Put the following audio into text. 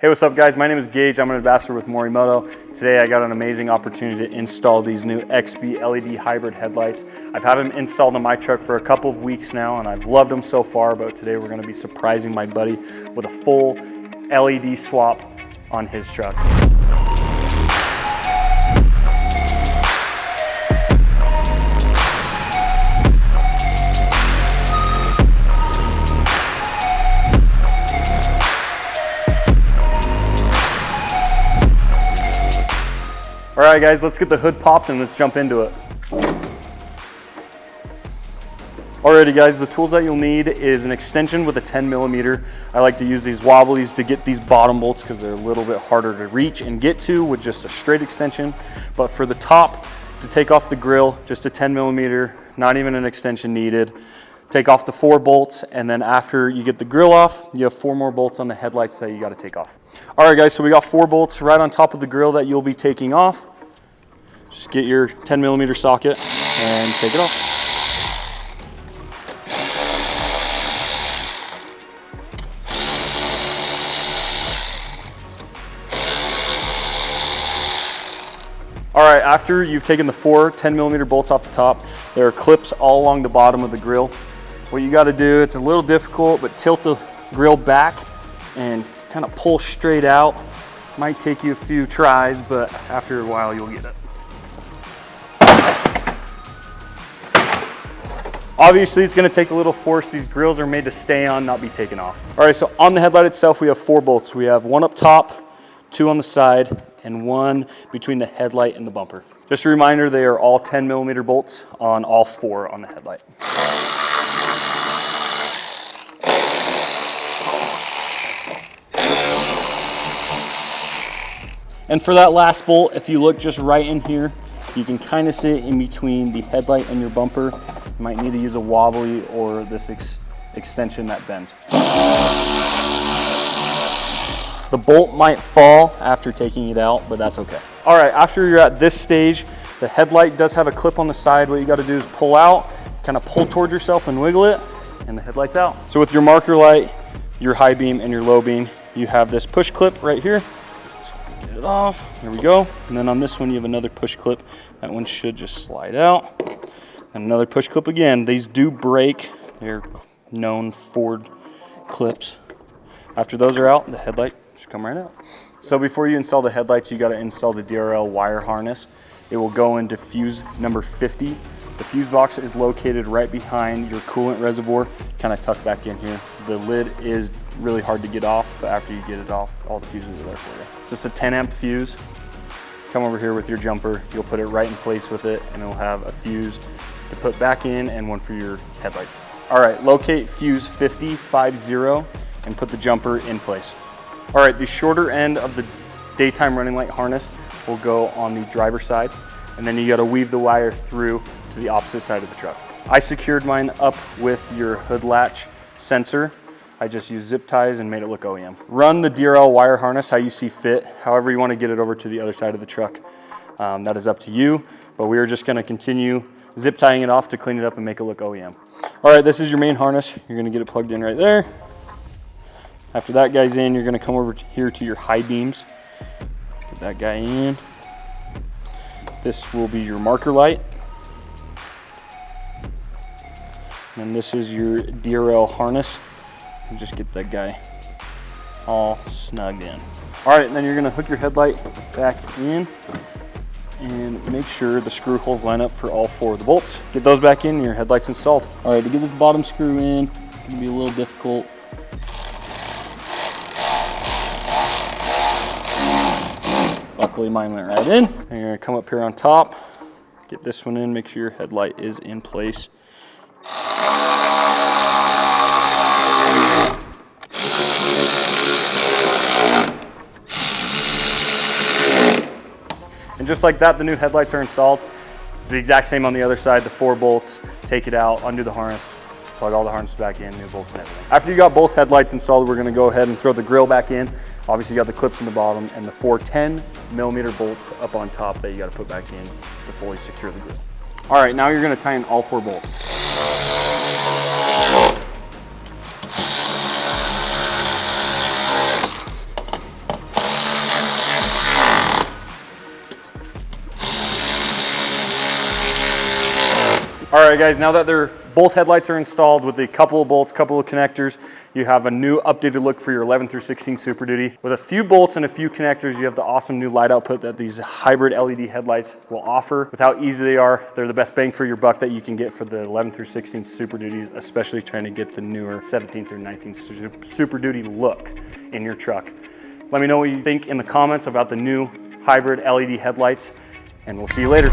Hey, what's up guys? My name is Gage. I'm an ambassador with Morimoto. Today I got an amazing opportunity to install these new XB LED hybrid headlights. I've had them installed on my truck for a couple of weeks now and I've loved them so far, but today we're gonna be surprising my buddy with a full LED swap on his truck. All right guys, let's get the hood popped and let's jump into it. Alrighty guys, the tools that you'll need is an extension with a 10mm. I like to use these wobblies to get these bottom bolts because they're a little bit harder to reach and get to with just a straight extension. But for the top, to take off the grill, just a 10mm, not even an extension needed. Take off the 4 bolts, and then after you get the grill off, you have 4 more bolts on the headlights that you got to take off. All right guys, so we got 4 bolts right on top of the grill that you'll be taking off. Just get your 10mm socket and take it off. All right, after you've taken the 4 10mm bolts off the top, there are clips all along the bottom of the grill. What you got to do, it's a little difficult, but tilt the grill back and kind of pull straight out. Might take you a few tries, but after a while you'll get it. Obviously it's going to take a little force. These grills are made to stay on, not be taken off. All right, so on the headlight itself we have 4 bolts. We have 1 up top, 2 on the side, and 1 between the headlight and the bumper. Just a reminder, they are all 10mm bolts on all 4 on the headlight. And for that last bolt, if you look just right in here, you can kind of see it in between the headlight and your bumper. You might need to use a wobbly or this extension that bends. The bolt might fall after taking it out, but that's okay. All right, after you're at this stage, the headlight does have a clip on the side. What you gotta do is pull out, kind of pull towards yourself and wiggle it, and the headlight's out. So with your marker light, your high beam and your low beam, you have this push clip right here. Get it off, there we go. And then on this one, you have another push clip. That one should just slide out. And another push clip again. These do break. They're known Ford clips. After those are out, the headlight should come right out. So before you install the headlights, you got to install the DRL wire harness. It will go into fuse number 50. The fuse box is located right behind your coolant reservoir, kind of tucked back in here. The lid is really hard to get off, but after you get it off, all the fuses are there for you. It's just a 10 amp fuse. Come over here with your jumper. You'll put it right in place with it, and it'll have a fuse to put back in and one for your headlights. All right, locate fuse 50, and put the jumper in place. All right, the shorter end of the daytime running light harness will go on the driver's side, and then you gotta weave the wire through to the opposite side of the truck. I secured mine up with your hood latch sensor. I just used zip ties and made it look OEM. Run the DRL wire harness how you see fit, however you wanna get it over to the other side of the truck. That is up to you, but we are just gonna continue zip tying it off to clean it up and make it look OEM. All right, this is your main harness. You're gonna get it plugged in right there. After that guy's in, you're gonna come over here to your high beams. Get that guy in. This will be your marker light. And this is your DRL harness. And just get that guy all snugged in. All right, and then you're gonna hook your headlight back in and make sure the screw holes line up for all 4 of the bolts. Get those back in and your headlight's installed. All right, to get this bottom screw in, it's gonna be a little difficult. Luckily mine went right in. And you're gonna come up here on top, get this one in, make sure your headlight is in place. And just like that, the new headlights are installed. It's the exact same on the other side, the 4 bolts, take it out, undo the harness, plug all the harnesses back in, new bolts and everything. After you got both headlights installed, we're gonna go ahead and throw the grill back in. Obviously you got the clips in the bottom and the 4 10mm bolts up on top that you gotta put back in to fully secure the grill. All right, now you're gonna tie in all 4 bolts. All right guys, now that both headlights are installed with a couple of bolts, couple of connectors, you have a new updated look for your 11 through 16 Super Duty. With a few bolts and a few connectors, you have the awesome new light output that these hybrid LED headlights will offer. With how easy they are, they're the best bang for your buck that you can get for the 11 through 16 Super Duties, especially trying to get the newer 17 through 19 Super Duty look in your truck. Let me know what you think in the comments about the new hybrid LED headlights, and we'll see you later.